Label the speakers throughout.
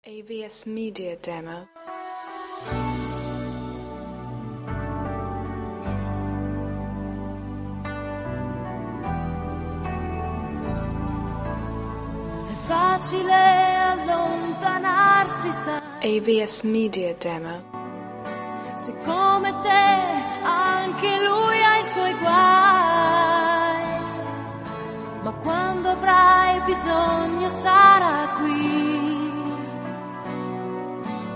Speaker 1: AVS Media Demo.
Speaker 2: È facile allontanarsi, sai,
Speaker 1: AVS Media Demo.
Speaker 2: se come te anche lui ha i suoi guai, ma quando avrai bisogno sarà qui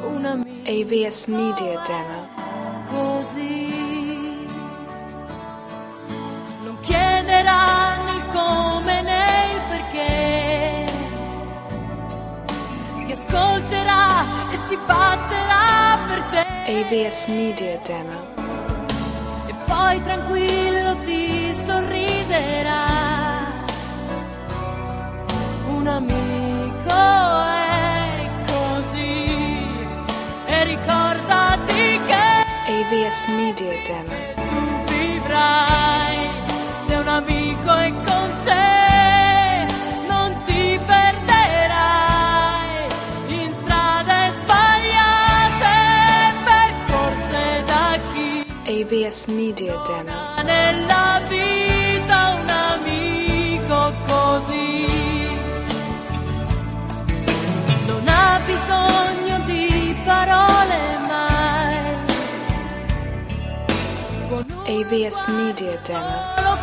Speaker 2: un amico
Speaker 1: AVS Media Demo.
Speaker 2: così. Non chiederà né il come né il perché, ti ascolterà e si batterà per te.
Speaker 1: AVS Media Demo.
Speaker 2: E poi tranquillo ti sorriderà. Un amico è così. E ricordati che
Speaker 1: AVS Media Demo.
Speaker 2: tu vivrai se un amico è con te. Non ti perderai in strade sbagliate, percorse da chi
Speaker 1: AVS Media Demo.
Speaker 2: ha nella vita un amico così. Non ha bisogno di parole mai, con un
Speaker 1: AVS Media Demo.
Speaker 2: solo